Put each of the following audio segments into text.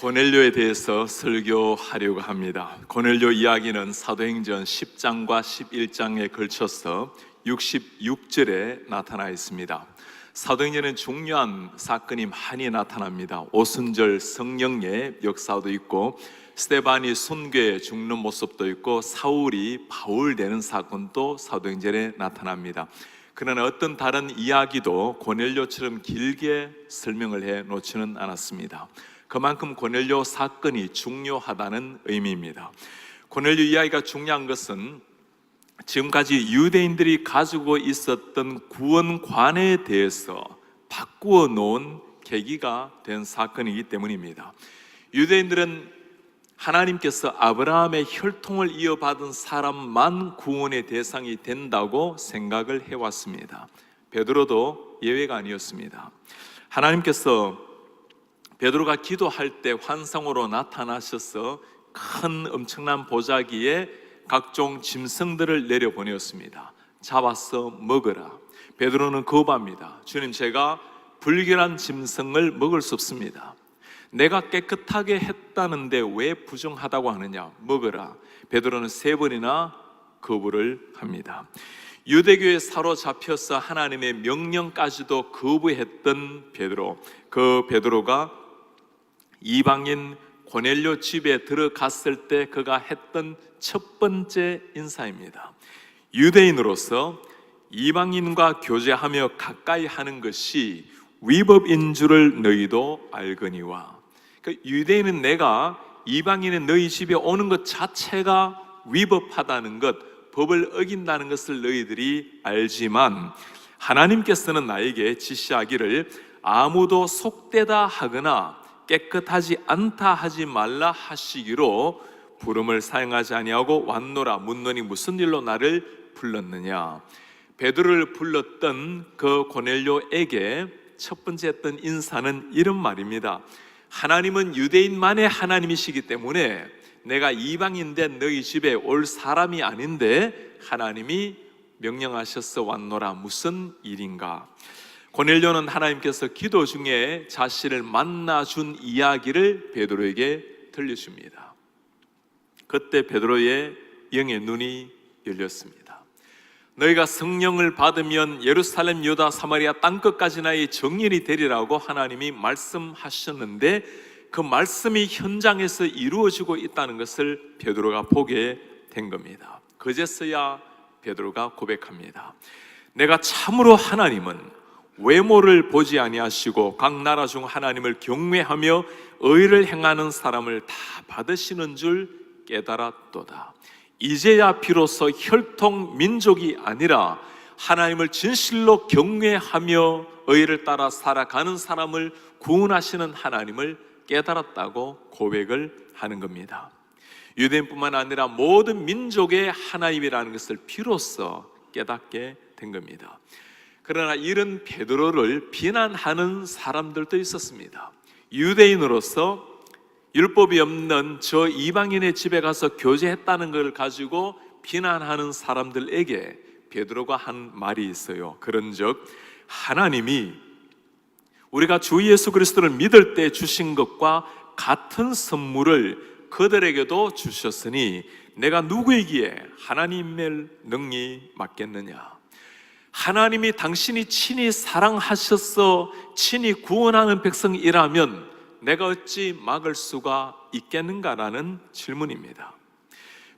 고넬료에 대해서 설교하려고 합니다. 고넬료 이야기는 사도행전 10장과 11장에 걸쳐서 66절에 나타나 있습니다. 사도행전은 중요한 사건이 많이 나타납니다. 오순절 성령의 역사도 있고, 스데반이 순교에 죽는 모습도 있고, 사울이 바울 되는 사건도 사도행전에 나타납니다. 그러나 어떤 다른 이야기도 고넬료처럼 길게 설명을 해 놓지는 않았습니다. 그만큼 고넬료 사건이 중요하다는 의미입니다. 고넬료 이야기가 중요한 것은 지금까지 유대인들이 가지고 있었던 구원관에 대해서 바꾸어 놓은 계기가 된 사건이기 때문입니다. 유대인들은 하나님께서 아브라함의 혈통을 이어받은 사람만 구원의 대상이 된다고 생각을 해왔습니다. 베드로도 예외가 아니었습니다. 하나님께서 베드로가 기도할 때 환상으로 나타나셔서 큰 엄청난 보자기에 각종 짐승들을 내려보내었습니다. 잡아서 먹으라. 베드로는 거부합니다. 주님, 제가 불결한 짐승을 먹을 수 없습니다. 내가 깨끗하게 했다는데 왜 부정하다고 하느냐? 먹으라. 베드로는 3번이나 거부를 합니다. 유대교에 사로잡혀서 하나님의 명령까지도 거부했던 베드로, 그 베드로가 이방인 고넬료 집에 들어갔을 때 그가 했던 첫 번째 인사입니다. 유대인으로서 이방인과 교제하며 가까이 하는 것이 위법인 줄을 너희도 알거니와. 그러니까 유대인은 내가 이방인의 너희 집에 오는 것 자체가 위법하다는 것, 법을 어긴다는 것을 너희들이 알지만 하나님께서는 나에게 지시하기를 아무도 속되다 하거나 깨끗하지 않다 하지 말라 하시기로 부름을 사용하지 아니하고 왔노라. 묻노니 무슨 일로 나를 불렀느냐? 베드로를 불렀던 그 고넬료에게 첫 번째 했던 인사는 이런 말입니다. 하나님은 유대인만의 하나님이시기 때문에 내가 이방인된 너희 집에 올 사람이 아닌데 하나님이 명령하셔서 왔노라. 무슨 일인가? 고넬료는 하나님께서 기도 중에 자신을 만나준 이야기를 베드로에게 들려줍니다. 그때 베드로의 영의 눈이 열렸습니다. 너희가 성령을 받으면 예루살렘, 유다, 사마리아 땅끝까지 나의 정인이 되리라고 하나님이 말씀하셨는데 그 말씀이 현장에서 이루어지고 있다는 것을 베드로가 보게 된 겁니다. 그제서야 베드로가 고백합니다. 내가 참으로 하나님은 외모를 보지 아니하시고 각 나라 중 하나님을 경외하며 의를 행하는 사람을 다 받으시는 줄 깨달았도다. 이제야 비로소 혈통 민족이 아니라 하나님을 진실로 경외하며 의를 따라 살아가는 사람을 구원하시는 하나님을 깨달았다고 고백을 하는 겁니다. 유대인뿐만 아니라 모든 민족의 하나님이라는 것을 비로소 깨닫게 된 겁니다. 그러나 이런 베드로를 비난하는 사람들도 있었습니다. 유대인으로서 율법이 없는 저 이방인의 집에 가서 교제했다는 걸 가지고 비난하는 사람들에게 베드로가 한 말이 있어요. 그런즉 하나님이 우리가 주 예수 그리스도를 믿을 때 주신 것과 같은 선물을 그들에게도 주셨으니 내가 누구이기에 하나님의 능히 맡겠느냐? 하나님이 당신이 친히 사랑하셔서 친히 구원하는 백성이라면 내가 어찌 막을 수가 있겠는가라는 질문입니다.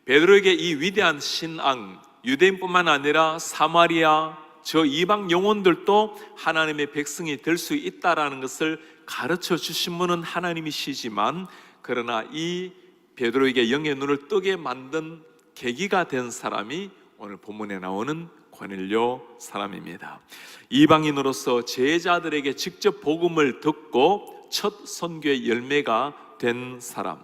베드로에게 이 위대한 신앙, 유대인뿐만 아니라 사마리아 저 이방 영혼들도 하나님의 백성이 될 수 있다라는 것을 가르쳐 주신 분은 하나님이시지만, 그러나 이 베드로에게 영의 눈을 뜨게 만든 계기가 된 사람이 오늘 본문에 나오는 고넬료 사람입니다. 이방인으로서 제자들에게 직접 복음을 듣고 첫 선교의 열매가 된 사람.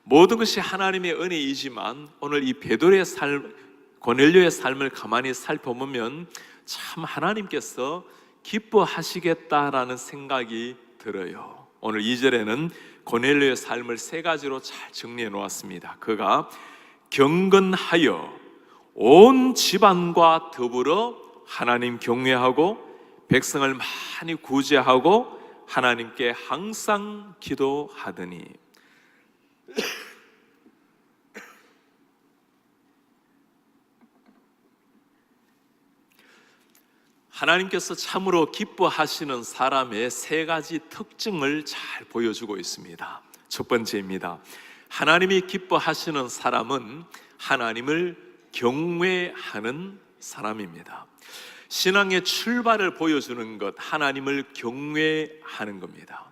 모든 것이 하나님의 은혜이지만 오늘 이 베드로의 삶, 고넬료의 삶을 가만히 살펴보면 참 하나님께서 기뻐하시겠다라는 생각이 들어요. 오늘 2절에는 고넬료의 삶을 3가지로 잘 정리해 놓았습니다. 그가 경건하여 온 집안과 더불어 하나님 경외하고 백성을 많이 구제하고 하나님께 항상 기도하더니, 하나님께서 참으로 기뻐하시는 사람의 세 가지 특징을 잘 보여주고 있습니다. 첫 번째입니다. 하나님이 기뻐하시는 사람은 하나님을 경외하는 사람입니다. 신앙의 출발을 보여주는 것, 하나님을 경외하는 겁니다.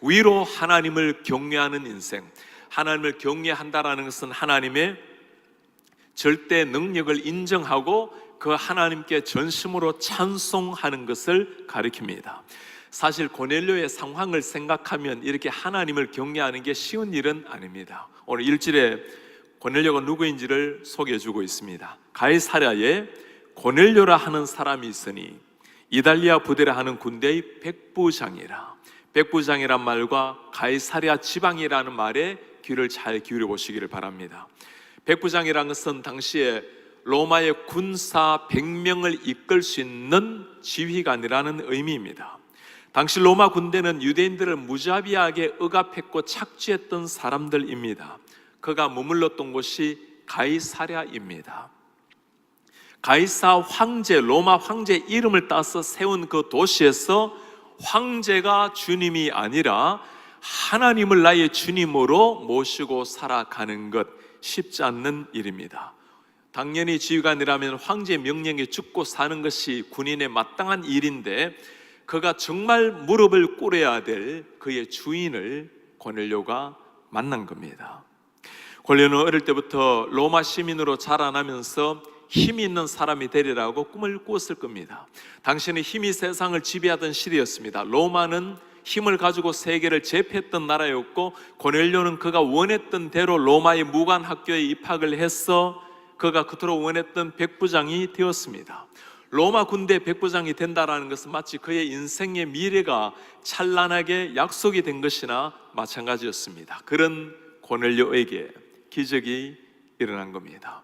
위로 하나님을 경외하는 인생, 하나님을 경외한다라는 것은 하나님의 절대 능력을 인정하고 그 하나님께 전심으로 찬송하는 것을 가리킵니다. 사실 고넬료의 상황을 생각하면 이렇게 하나님을 경외하는 게 쉬운 일은 아닙니다. 오늘 1절에 고넬료가 누구인지를 소개해주고 있습니다. 가이사랴에 고넬료라 하는 사람이 있으니 이달리아 부대라 하는 군대의 백부장이라. 백부장이란 말과 가이사랴 지방이라는 말에 귀를 잘 기울여 보시기를 바랍니다. 백부장이라는 것은 당시에 로마의 군사 100명을 이끌 수 있는 지휘관이라는 의미입니다. 당시 로마 군대는 유대인들을 무자비하게 억압했고 착취했던 사람들입니다. 그가 머물렀던 곳이 가이사랴입니다. 가이사 황제, 로마 황제 이름을 따서 세운 그 도시에서 황제가 주님이 아니라 하나님을 나의 주님으로 모시고 살아가는 것 쉽지 않는 일입니다. 당연히 지휘관이라면 황제의 명령에 죽고 사는 것이 군인의 마땅한 일인데 그가 정말 무릎을 꿇어야 될 그의 주인을 고넬료가 만난 겁니다. 고넬료는 어릴 때부터 로마 시민으로 자라나면서 힘이 있는 사람이 되리라고 꿈을 꾸었을 겁니다. 당시에는 힘이 세상을 지배하던 시대였습니다. 로마는 힘을 가지고 세계를 제패했던 나라였고 고넬료는 그가 원했던 대로 로마의 무관학교에 입학을 해서 그가 그토록 원했던 백부장이 되었습니다. 로마 군대 백부장이 된다는 것은 마치 그의 인생의 미래가 찬란하게 약속이 된 것이나 마찬가지였습니다. 그런 고넬료에게 기적이 일어난 겁니다.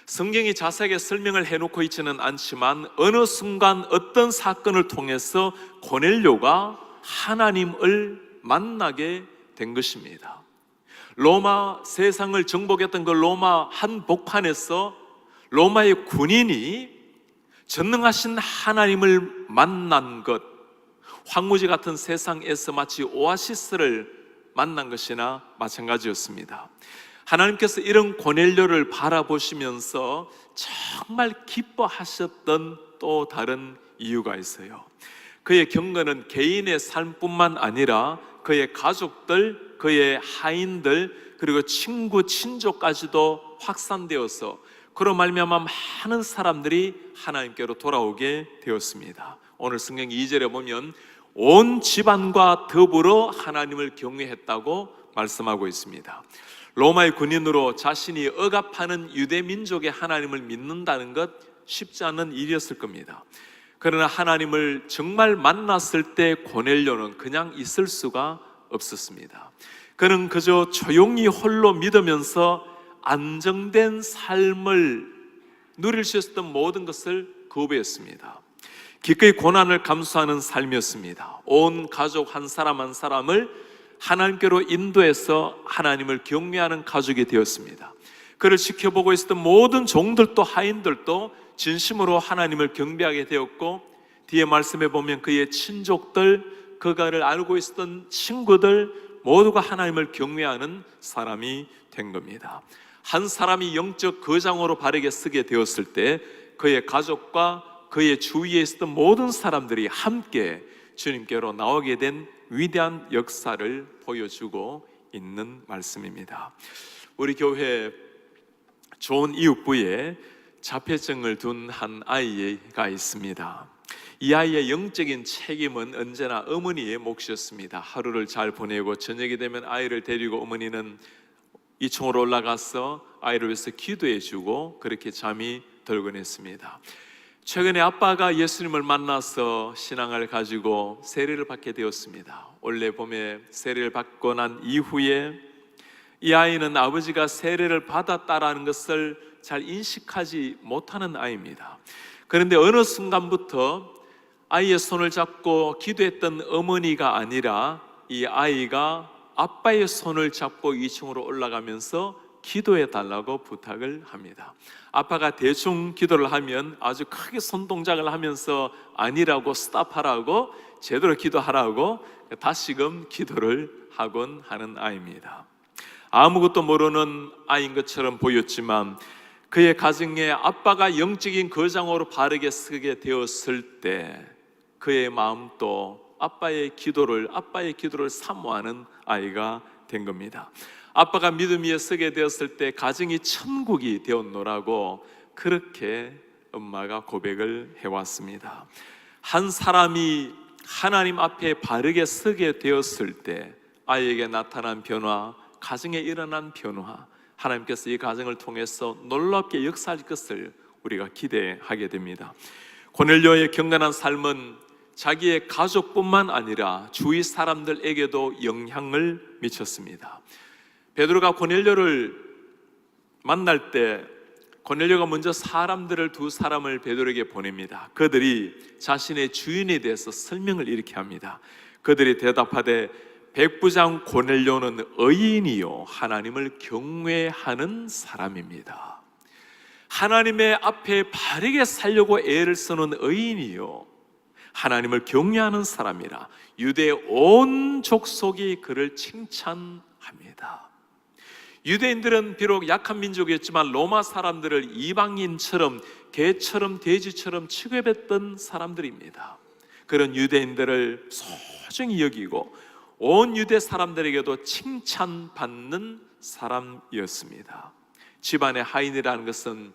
성경이 자세하게 설명을 해놓고 있지는 않지만 어느 순간 어떤 사건을 통해서 고넬료가 하나님을 만나게 된 것입니다. 로마 세상을 정복했던 그 로마 한복판에서 로마의 군인이 전능하신 하나님을 만난 것, 황무지 같은 세상에서 마치 오아시스를 만난 것이나 마찬가지였습니다. 하나님께서 이런 고넬료를 바라보시면서 정말 기뻐하셨던 또 다른 이유가 있어요. 그의 경건은 개인의 삶뿐만 아니라 그의 가족들, 그의 하인들, 그리고 친구, 친족까지도 확산되어서 그로 말미암아 많은 사람들이 하나님께로 돌아오게 되었습니다. 오늘 성경 2절에 보면 온 집안과 더불어 하나님을 경외했다고 말씀하고 있습니다. 로마의 군인으로 자신이 억압하는 유대 민족의 하나님을 믿는다는 것 쉽지 않은 일이었을 겁니다. 그러나 하나님을 정말 만났을 때 고넬료는 그냥 있을 수가 없었습니다. 그는 그저 조용히 홀로 믿으면서 안정된 삶을 누릴 수 있었던 모든 것을 거부했습니다. 기꺼이 고난을 감수하는 삶이었습니다. 온 가족 한 사람 한 사람을 하나님께로 인도해서 하나님을 경외하는 가족이 되었습니다. 그를 지켜보고 있었던 모든 종들도 하인들도 진심으로 하나님을 경배하게 되었고, 뒤에 말씀해 보면 그의 친족들, 그가를 알고 있었던 친구들 모두가 하나님을 경외하는 사람이 된 겁니다. 한 사람이 영적 거장으로 바르게 쓰게 되었을 때 그의 가족과 그의 주위에 있었던 모든 사람들이 함께 주님께로 나오게 된 위대한 역사를 보여주고 있는 말씀입니다. 우리 교회 좋은 이웃부에 자폐증을 둔 한 아이가 있습니다. 이 아이의 영적인 책임은 언제나 어머니의 몫이었습니다. 하루를 잘 보내고 저녁이 되면 아이를 데리고 어머니는 2층으로 올라가서 아이를 위해서 기도해주고 그렇게 잠이 들곤 했습니다. 최근에 아빠가 예수님을 만나서 신앙을 가지고 세례를 받게 되었습니다. 올해 봄에 세례를 받고 난 이후에 이 아이는 아버지가 세례를 받았다라는 것을 잘 인식하지 못하는 아이입니다. 그런데 어느 순간부터 아이의 손을 잡고 기도했던 어머니가 아니라 이 아이가 아빠의 손을 잡고 2층으로 올라가면서 기도해 달라고 부탁을 합니다. 아빠가 대충 기도를 하면 아주 크게 손동작을 하면서 아니라고 스탑하라고, 제대로 기도하라고 다시금 기도를 하곤 하는 아이입니다. 아무것도 모르는 아이인 것처럼 보였지만 그의 가정에 아빠가 영적인 거장으로 바르게 서게 되었을 때 그의 마음도 아빠의 기도를 사모하는 아이가 된 겁니다. 아빠가 믿음 위에 서게 되었을 때 가정이 천국이 되었노라고 그렇게 엄마가 고백을 해왔습니다. 한 사람이 하나님 앞에 바르게 서게 되었을 때 아이에게 나타난 변화, 가정에 일어난 변화, 하나님께서 이 가정을 통해서 놀랍게 역사할 것을 우리가 기대하게 됩니다. 고넬료의 경건한 삶은 자기의 가족뿐만 아니라 주위 사람들에게도 영향을 미쳤습니다. 베드로가 고넬료를 만날 때 고넬료가 먼저 두 사람을 베드로에게 보냅니다. 그들이 자신의 주인에 대해서 설명을 이렇게 합니다. 그들이 대답하되 백부장 고넬료는 의인이요 하나님을 경외하는 사람입니다. 하나님의 앞에 바르게 살려고 애를 쓰는 의인이요 하나님을 경외하는 사람이라. 유대 온 족속이 그를 칭찬합니다. 유대인들은 비록 약한 민족이었지만 로마 사람들을 이방인처럼, 개처럼, 돼지처럼 취급했던 사람들입니다. 그런 유대인들을 소중히 여기고 온 유대 사람들에게도 칭찬받는 사람이었습니다. 집안의 하인이라는 것은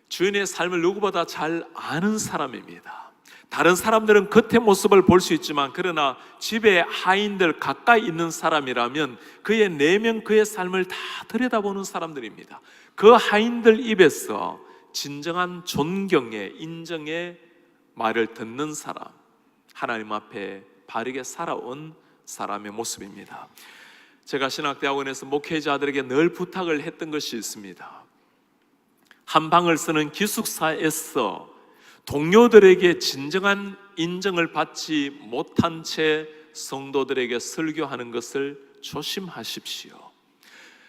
주인의 삶을 누구보다 잘 아는 사람입니다. 다른 사람들은 겉의 모습을 볼 수 있지만 그러나 집의 하인들 가까이 있는 사람이라면 그의 내면, 그의 삶을 다 들여다보는 사람들입니다. 그 하인들 입에서 진정한 존경의, 인정의 말을 듣는 사람, 하나님 앞에 바르게 살아온 사람의 모습입니다. 제가 신학대학원에서 목회자들에게 늘 부탁을 했던 것이 있습니다. 한 방을 쓰는 기숙사에서 동료들에게 진정한 인정을 받지 못한 채 성도들에게 설교하는 것을 조심하십시오.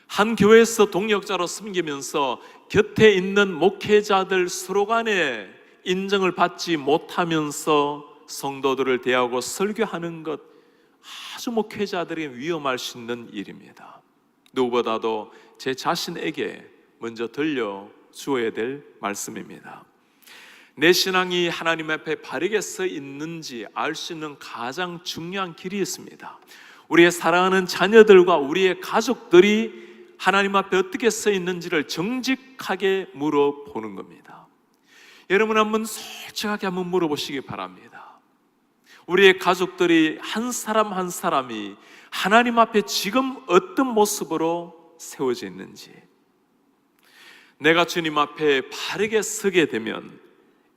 한 교회에서 동역자로 섬기면서 곁에 있는 목회자들 서로 간에 인정을 받지 못하면서 성도들을 대하고 설교하는 것, 아주 목회자들에게 위험할 수 있는 일입니다. 누구보다도 제 자신에게 먼저 들려주어야 될 말씀입니다. 내 신앙이 하나님 앞에 바르게 서 있는지 알 수 있는 가장 중요한 길이 있습니다. 우리의 사랑하는 자녀들과 우리의 가족들이 하나님 앞에 어떻게 서 있는지를 정직하게 물어보는 겁니다. 여러분 한번 솔직하게 한번 물어보시기 바랍니다. 우리의 가족들이 한 사람 한 사람이 하나님 앞에 지금 어떤 모습으로 세워져 있는지, 내가 주님 앞에 바르게 서게 되면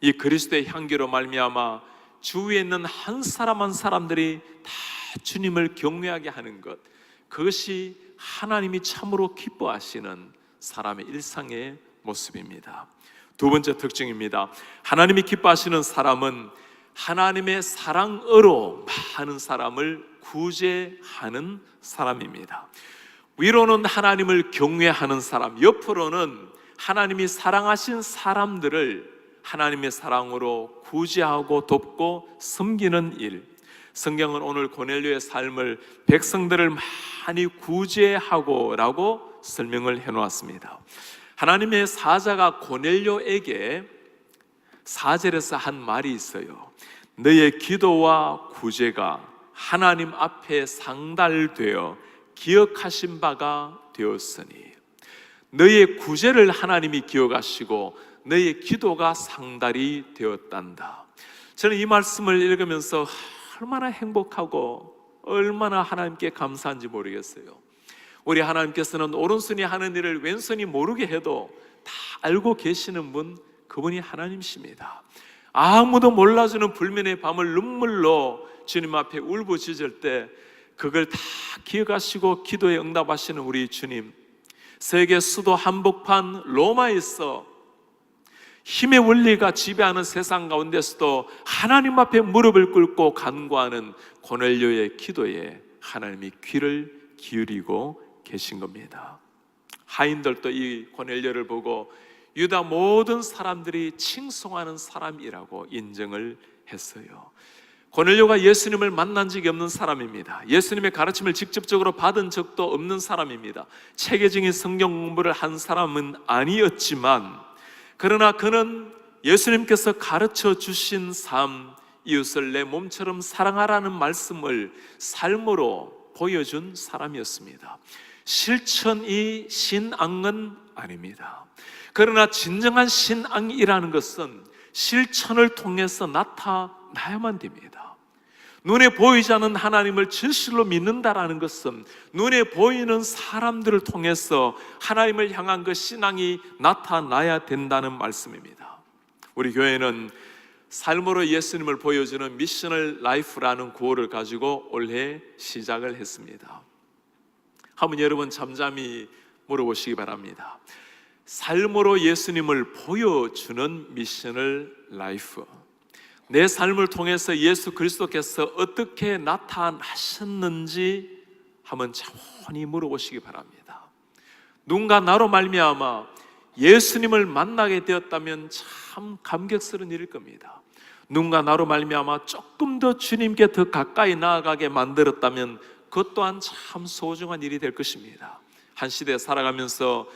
이 그리스도의 향기로 말미암아 주위에 있는 한 사람 한 사람들이 다 주님을 경외하게 하는 것, 그것이 하나님이 참으로 기뻐하시는 사람의 일상의 모습입니다. 두 번째 특징입니다. 하나님이 기뻐하시는 사람은 하나님의 사랑으로 많은 사람을 구제하는 사람입니다. 위로는 하나님을 경외하는 사람, 옆으로는 하나님이 사랑하신 사람들을 하나님의 사랑으로 구제하고 돕고 섬기는 일. 성경은 오늘 고넬료의 삶을 백성들을 많이 구제하고 라고 설명을 해놓았습니다. 하나님의 사자가 고넬료에게 4절에서 한 말이 있어요. 너의 기도와 구제가 하나님 앞에 상달되어 기억하신 바가 되었으니, 너의 구제를 하나님이 기억하시고 너의 기도가 상달이 되었단다. 저는 이 말씀을 읽으면서 얼마나 행복하고 얼마나 하나님께 감사한지 모르겠어요. 우리 하나님께서는 오른손이 하는 일을 왼손이 모르게 해도 다 알고 계시는 분, 그분이 하나님이십니다. 아무도 몰라주는 불면의 밤을 눈물로 주님 앞에 울부짖을 때 그걸 다 기억하시고 기도에 응답하시는 우리 주님, 세계 수도 한복판 로마에서 힘의 원리가 지배하는 세상 가운데서도 하나님 앞에 무릎을 꿇고 간구하는 고넬료의 기도에 하나님이 귀를 기울이고 계신 겁니다. 하인들도 이 고넬료를 보고 유다 모든 사람들이 칭송하는 사람이라고 인정을 했어요. 고넬료가 예수님을 만난 적이 없는 사람입니다. 예수님의 가르침을 직접적으로 받은 적도 없는 사람입니다. 체계적인 성경 공부를 한 사람은 아니었지만, 그러나 그는 예수님께서 가르쳐 주신 삶, 이웃을 내 몸처럼 사랑하라는 말씀을 삶으로 보여준 사람이었습니다. 실천이 신앙은 아닙니다. 그러나 진정한 신앙이라는 것은 실천을 통해서 나타나야만 됩니다. 눈에 보이지 않는 하나님을 진실로 믿는다라는 것은 눈에 보이는 사람들을 통해서 하나님을 향한 그 신앙이 나타나야 된다는 말씀입니다. 우리 교회는 삶으로 예수님을 보여주는 미셔널 라이프라는 구호를 가지고 올해 시작을 했습니다. 한번 여러분 잠잠히 물어보시기 바랍니다. 삶으로 예수님을 보여주는 미셔널 라이프, 내 삶을 통해서 예수 그리스도께서 어떻게 나타나셨는지 한번 차분히 물어보시기 바랍니다. 누군가 나로 말미암아 예수님을 만나게 되었다면 참 감격스러운 일일 겁니다. 누군가 나로 말미암아 조금 더 주님께 더 가까이 나아가게 만들었다면 그것 또한 참 소중한 일이 될 것입니다. 한 시대에 살아가면서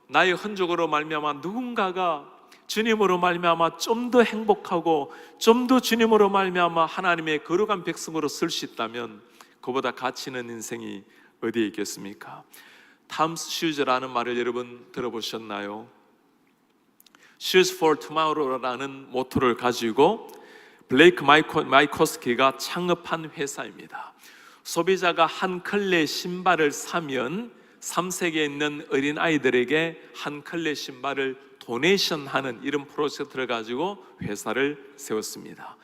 나의 흔적으로 말미암아 누군가가 주님으로 말미암아 좀 더 행복하고 좀 더 주님으로 말미암아 하나님의 거룩한 백성으로 쓸 수 있다면 그보다 가치 있는 인생이 어디에 있겠습니까? 탐스 슈즈라는 말을 여러분 들어보셨나요? Shoes for Tomorrow라는 모토를 가지고 블레이크 마이코스키가 창업한 회사입니다. 소비자가 한 컬레 신발을 사면 3세계에 있는 어린아이들에게 한 컬레 신발을 도네이션하는 이런 프로젝트를 가지고 회사를 세웠습니다.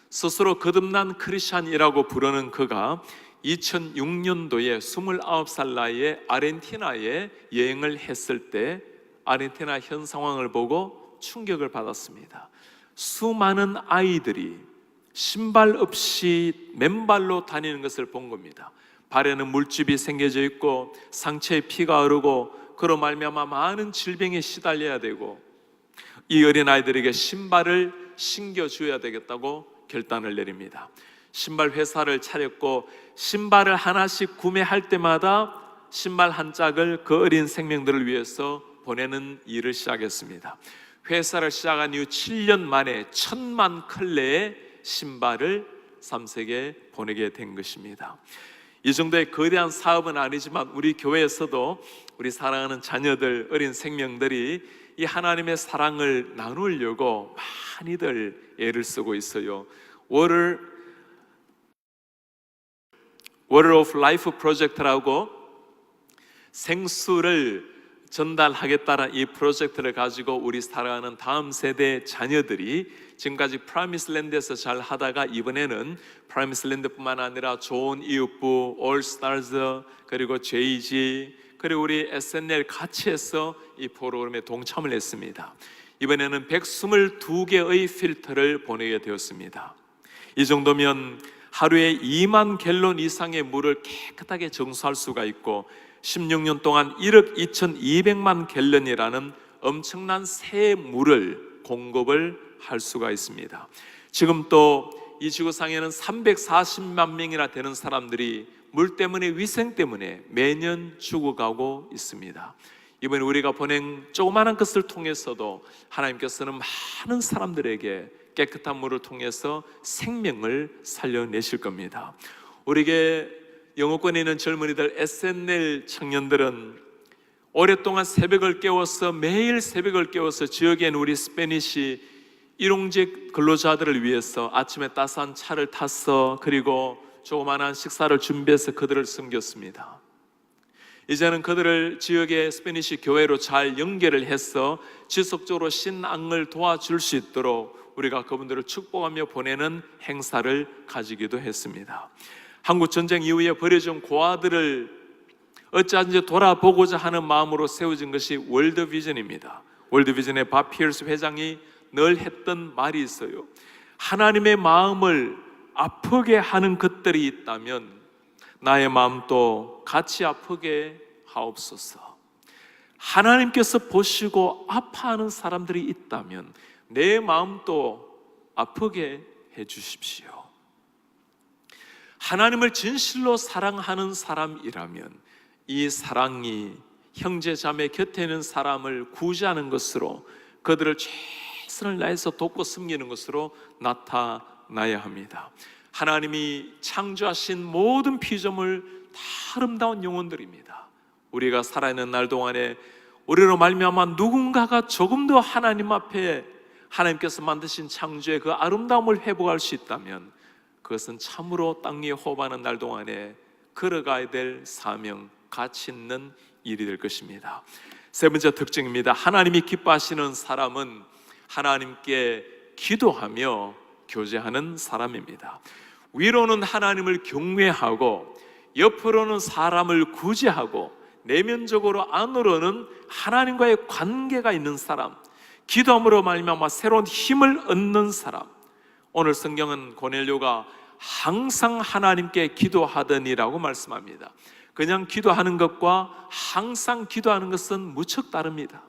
스스로 거듭난 크리스찬이라고 부르는 그가 2006년도에 29살 나이에 아르헨티나에 여행을 했을 때 아르헨티나 현 상황을 보고 충격을 받았습니다. 수많은 아이들이 신발 없이 맨발로 다니는 것을 본 겁니다. 발에는 물집이 생겨져 있고 상처에 피가 흐르고 그로 말미암아 많은 질병에 시달려야 되고, 이 어린아이들에게 신발을 신겨줘야 되겠다고 결단을 내립니다. 신발 회사를 차렸고 신발을 하나씩 구매할 때마다 신발 한 짝을 그 어린 생명들을 위해서 보내는 일을 시작했습니다. 회사를 시작한 이후 7년 만에 1000만 컬레의 신발을 3세계에 보내게 된 것입니다. 이 정도의 거대한 사업은 아니지만 우리 교회에서도 우리 사랑하는 자녀들, 어린 생명들이 이 하나님의 사랑을 나누려고 많이들 애를 쓰고 있어요. Water of Life 프로젝트라고 생수를 전달하겠다는 이 프로젝트를 가지고 우리 사랑하는 다음 세대 자녀들이 지금까지 프라미스랜드에서 잘 하다가 이번에는 프라미스랜드뿐만 아니라 좋은 이웃부, 올스타즈, 그리고 JG, 그리고 우리 SNL 같이 해서 이 프로그램에 동참을 했습니다. 이번에는 122개의 필터를 보내게 되었습니다. 이 정도면 하루에 2만 갤론 이상의 물을 깨끗하게 정수할 수가 있고 16년 동안 1억 2,200만 갤런이라는 엄청난 새 물을 공급을 할 수가 있습니다. 지금 또 이 지구상에는 340만 명이나 되는 사람들이 물 때문에, 위생 때문에 매년 죽어가고 있습니다. 이번에 우리가 보낸 조그마한 것을 통해서도 하나님께서는 많은 사람들에게 깨끗한 물을 통해서 생명을 살려내실 겁니다. 우리에게 영어권에 있는 젊은이들, SNL 청년들은 오랫동안 새벽을 깨워서, 매일 새벽을 깨워서 지역에 있는 우리 스페니시 일용직 근로자들을 위해서 아침에 따스한 차를 타서 그리고 조그마한 식사를 준비해서 그들을 섬겼습니다. 이제는 그들을 지역의 스페니시 교회로 잘 연결을 해서 지속적으로 신앙을 도와줄 수 있도록 우리가 그분들을 축복하며 보내는 행사를 가지기도 했습니다. 한국 전쟁 이후에 버려진 고아들을 어찌하든지 돌아보고자 하는 마음으로 세워진 것이 월드비전입니다. 월드비전의 밥 피어스 회장이 늘 했던 말이 있어요. 하나님의 마음을 아프게 하는 것들이 있다면 나의 마음도 같이 아프게 하옵소서. 하나님께서 보시고 아파하는 사람들이 있다면 내 마음도 아프게 해 주십시오. 하나님을 진실로 사랑하는 사람이라면 이 사랑이 형제 자매 곁에 있는 사람을 구제하는 것으로, 그들을 최선을 다해서 돕고 섬기는 것으로 나타나야 합니다. 하나님이 창조하신 모든 피조물 다 아름다운 영혼들입니다. 우리가 살아있는 날 동안에 우리로 말미암아 누군가가 조금 더 하나님 앞에 하나님께서 만드신 창조의 그 아름다움을 회복할 수 있다면 그것은 참으로 땅 위에 호흡하는 날 동안에 걸어가야 될 사명, 가치 있는 일이 될 것입니다. 세 번째 특징입니다. 하나님이 기뻐하시는 사람은 하나님께 기도하며 교제하는 사람입니다. 위로는 하나님을 경외하고 옆으로는 사람을 구제하고 내면적으로 안으로는 하나님과의 관계가 있는 사람, 기도함으로 말미암아 새로운 힘을 얻는 사람. 오늘 성경은 고넬료가 항상 하나님께 기도하더니라고 말씀합니다. 그냥 기도하는 것과 항상 기도하는 것은 무척 다릅니다.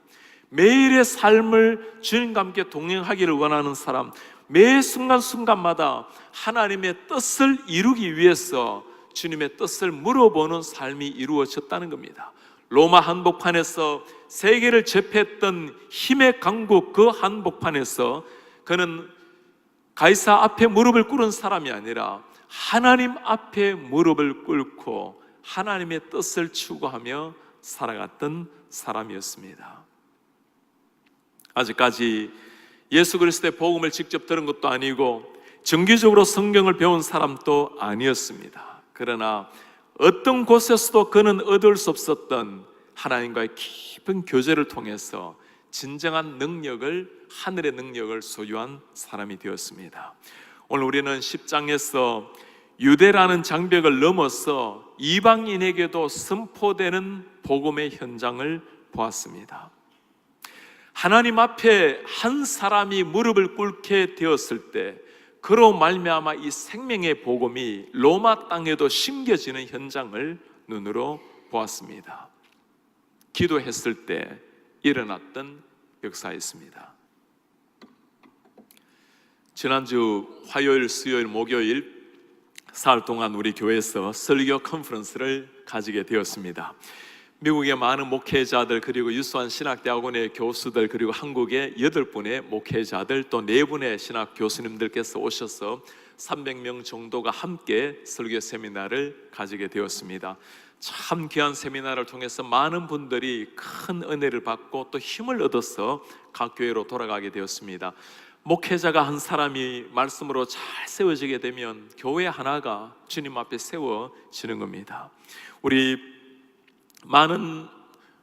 매일의 삶을 주님과 함께 동행하기를 원하는 사람, 매 순간순간마다 하나님의 뜻을 이루기 위해서 주님의 뜻을 물어보는 삶이 이루어졌다는 겁니다. 로마 한복판에서 세계를 제패했던 힘의 강국, 그 한복판에서 그는 가이사 앞에 무릎을 꿇은 사람이 아니라 하나님 앞에 무릎을 꿇고 하나님의 뜻을 추구하며 살아갔던 사람이었습니다. 아직까지 예수 그리스도의 복음을 직접 들은 것도 아니고 정기적으로 성경을 배운 사람도 아니었습니다. 그러나 어떤 곳에서도 그는 얻을 수 없었던 하나님과의 깊은 교제를 통해서 진정한 능력을, 하늘의 능력을 소유한 사람이 되었습니다. 오늘 우리는 10장에서 유대라는 장벽을 넘어서 이방인에게도 선포되는 복음의 현장을 보았습니다. 하나님 앞에 한 사람이 무릎을 꿇게 되었을 때 그로 말미암아 이 생명의 복음이 로마 땅에도 심겨지는 현장을 눈으로 보았습니다. 기도했을 때 일어났던 역사였습니다. 지난주 화요일, 수요일, 목요일 사흘 동안 우리 교회에서 설교 컨퍼런스를 가지게 되었습니다. 미국의 많은 목회자들, 그리고 유수한 신학대학원의 교수들, 그리고 한국의 8분의 목회자들, 또 4분의 신학 교수님들께서 오셔서 300명 정도가 함께 설교 세미나를 가지게 되었습니다. 참 귀한 세미나를 통해서 많은 분들이 큰 은혜를 받고 또 힘을 얻어서 각 교회로 돌아가게 되었습니다. 목회자가 한 사람이 말씀으로 잘 세워지게 되면 교회 하나가 주님 앞에 세워지는 겁니다. 우리 많은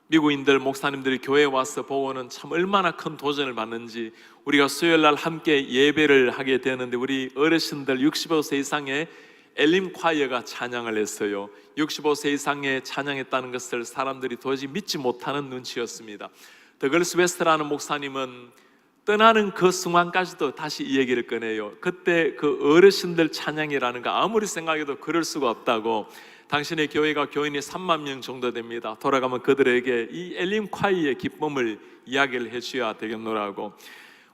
미국인들, 목사님들이 교회에 와서 보고는 참 얼마나 큰 도전을 받는지. 우리가 수요일날 함께 예배를 하게 되는데 우리 어르신들 65세 이상의 엘림 콰이어가 찬양을 했어요. 65세 이상의 찬양했다는 것을 사람들이 도저히 믿지 못하는 눈치였습니다. 더글스 웨스트라는 목사님은 떠나는 그 순간까지도 다시 이 얘기를 꺼내요. 그때 그 어르신들 찬양이라는 거 아무리 생각해도 그럴 수가 없다고. 당신의 교회가 교인이 3만 명 정도 됩니다. 돌아가면 그들에게 이 엘림 콰이의 기쁨을 이야기를 해줘야 되겠노라고.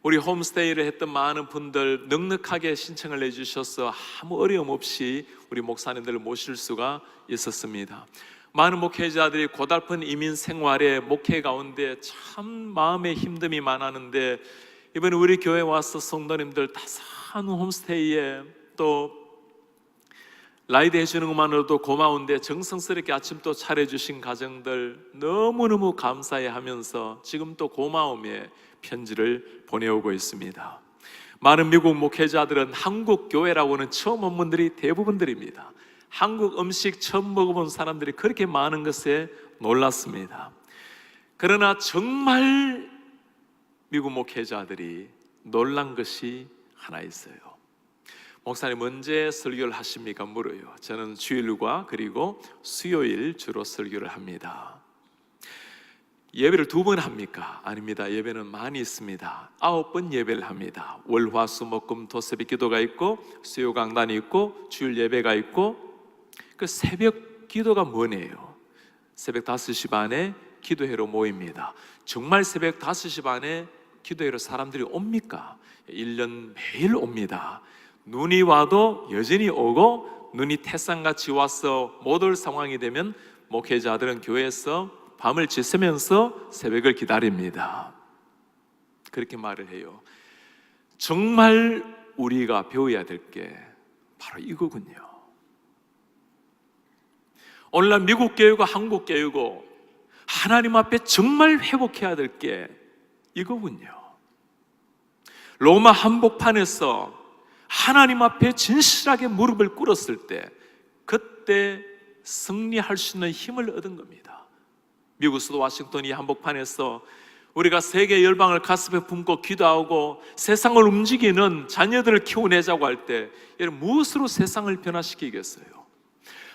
우리 홈스테이를 했던 많은 분들 넉넉하게 신청을 해주셔서 아무 어려움 없이 우리 목사님들을 모실 수가 있었습니다. 많은 목회자들이 고달픈 이민 생활에 목회 가운데 참 마음에 힘듦이 많았는데 이번에 우리 교회 와서 성도님들 따스한 홈스테이에 또 라이드 해주는 것만으로도 고마운데 정성스럽게 아침 또 차려주신 가정들 너무너무 감사해 하면서 지금 또 고마움의 편지를 보내오고 있습니다. 많은 미국 목회자들은 한국 교회라고는 처음 온 분들이 대부분들입니다. 한국 음식 처음 먹어본 사람들이 그렇게 많은 것에 놀랐습니다. 그러나 정말 미국 목회자들이 놀란 것이 하나 있어요. 목사님 언제 설교를 하십니까? 물어요. 저는 주일과 그리고 수요일 주로 설교를 합니다. 예배를 2번 합니까? 아닙니다. 예배는 많이 있습니다. 9번 예배를 합니다. 월, 화, 수, 목, 금, 토 새벽 기도가 있고 수요 강단이 있고 주일 예배가 있고 그 새벽 기도가 뭐네요? 새벽 5시 반에 기도회로 모입니다. 정말 새벽 5시 반에 기도회로 사람들이 옵니까? 1년 매일 옵니다. 눈이 와도 여전히 오고, 눈이 태산같이 와서 못 올 상황이 되면 목회자들은 교회에서 밤을 지새면서 새벽을 기다립니다. 그렇게 말을 해요. 정말 우리가 배워야 될 게 바로 이거군요. 오늘날 미국 교회고 한국 교회고 하나님 앞에 정말 회복해야 될 게 이거군요. 로마 한복판에서 하나님 앞에 진실하게 무릎을 꿇었을 때, 그때 승리할 수 있는 힘을 얻은 겁니다. 미국 수도 워싱턴 이 한복판에서 우리가 세계 열방을 가슴에 품고 기도하고 세상을 움직이는 자녀들을 키워내자고 할 때, 여러분 무엇으로 세상을 변화시키겠어요?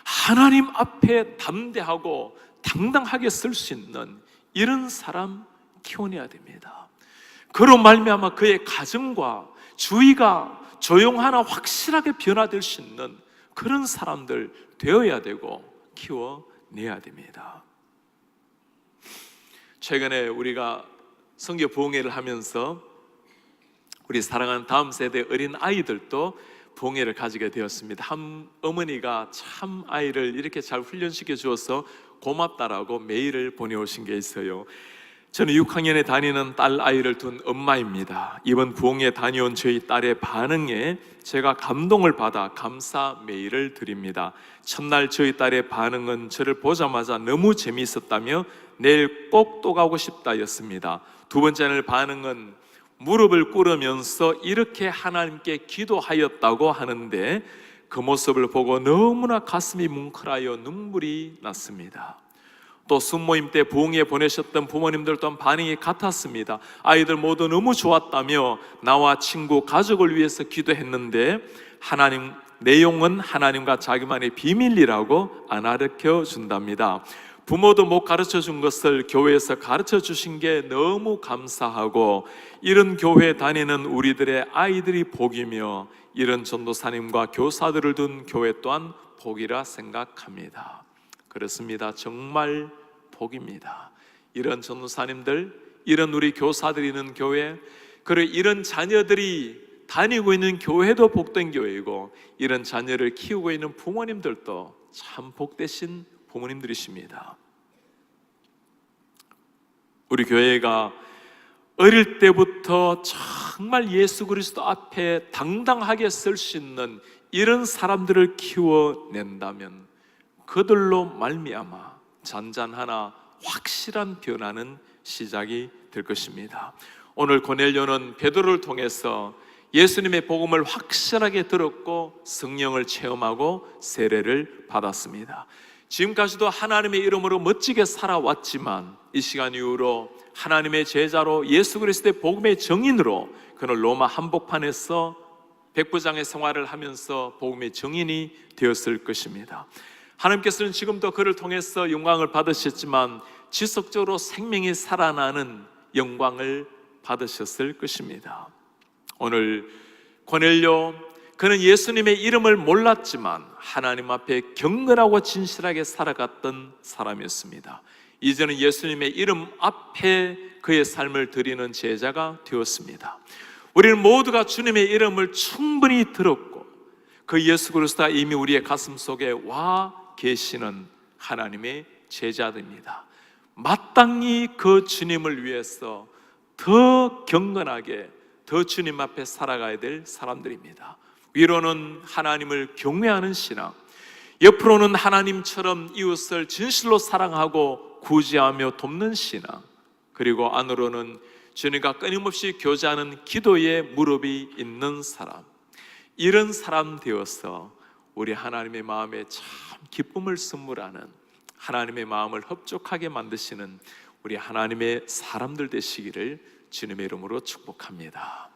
하나님 앞에 담대하고 당당하게 설 수 있는 이런 사람 키워내야 됩니다. 그로 말미암아 그의 가정과 주위가 조용하나 확실하게 변화될 수 있는 그런 사람들 되어야 되고 키워내야 됩니다. 최근에 우리가 성교 부흥회를 하면서 우리 사랑하는 다음 세대 어린 아이들도 부흥회를 가지게 되었습니다. 한 어머니가 참 아이를 이렇게 잘 훈련시켜 주어서 고맙다라고 메일을 보내오신 게 있어요. 저는 6학년에 다니는 딸 아이를 둔 엄마입니다. 이번 부흥회 다녀온 저희 딸의 반응에 제가 감동을 받아 감사 메일을 드립니다. 첫날 저희 딸의 반응은 저를 보자마자 너무 재미있었다며 내일 꼭 또 가고 싶다 였습니다. 두 번째 반응은 무릎을 꿇으면서 이렇게 하나님께 기도하였다고 하는데, 그 모습을 보고 너무나 가슴이 뭉클하여 눈물이 났습니다. 또 순모임 때 부흥회 보내셨던 부모님들 또한 반응이 같았습니다. 아이들 모두 너무 좋았다며 나와 친구, 가족을 위해서 기도했는데 하나님, 내용은 하나님과 자기만의 비밀이라고 안 가르쳐 준답니다. 부모도 못 가르쳐 준 것을 교회에서 가르쳐 주신 게 너무 감사하고, 이런 교회 다니는 우리들의 아이들이 복이며 이런 전도사님과 교사들을 둔 교회 또한 복이라 생각합니다. 그렇습니다. 정말 복입니다. 이런 전도사님들, 이런 우리 교사들이 있는 교회, 그리고 이런 자녀들이 다니고 있는 교회도 복된 교회이고, 이런 자녀를 키우고 있는 부모님들도 참 복되신 부모님들이십니다. 우리 교회가 어릴 때부터 정말 예수 그리스도 앞에 당당하게 설 수 있는 이런 사람들을 키워낸다면 그들로 말미암아 잔잔하나 확실한 변화는 시작이 될 것입니다. 오늘 고넬료는 베드로를 통해서 예수님의 복음을 확실하게 들었고 성령을 체험하고 세례를 받았습니다. 지금까지도 하나님의 이름으로 멋지게 살아왔지만 이 시간 이후로 하나님의 제자로 예수 그리스도의 복음의 증인으로 그는 로마 한복판에서 백부장의 생활을 하면서 복음의 증인이 되었을 것입니다. 하나님께서는 지금도 그를 통해서 영광을 받으셨지만 지속적으로 생명이 살아나는 영광을 받으셨을 것입니다. 오늘 고넬료, 그는 예수님의 이름을 몰랐지만 하나님 앞에 경건하고 진실하게 살아갔던 사람이었습니다. 이제는 예수님의 이름 앞에 그의 삶을 드리는 제자가 되었습니다. 우리는 모두가 주님의 이름을 충분히 들었고 그 예수 그리스도가 이미 우리의 가슴 속에 와 계시는 하나님의 제자들입니다. 마땅히 그 주님을 위해서 더 경건하게, 더 주님 앞에 살아가야 될 사람들입니다. 위로는 하나님을 경외하는 신앙, 옆으로는 하나님처럼 이웃을 진실로 사랑하고 구제하며 돕는 신앙, 그리고 안으로는 주님과 끊임없이 교제하는 기도의 무릎이 있는 사람, 이런 사람 되어서 우리 하나님의 마음에 참 기쁨을 선물하는, 하나님의 마음을 흡족하게 만드시는 우리 하나님의 사람들 되시기를 주님의 이름으로 축복합니다.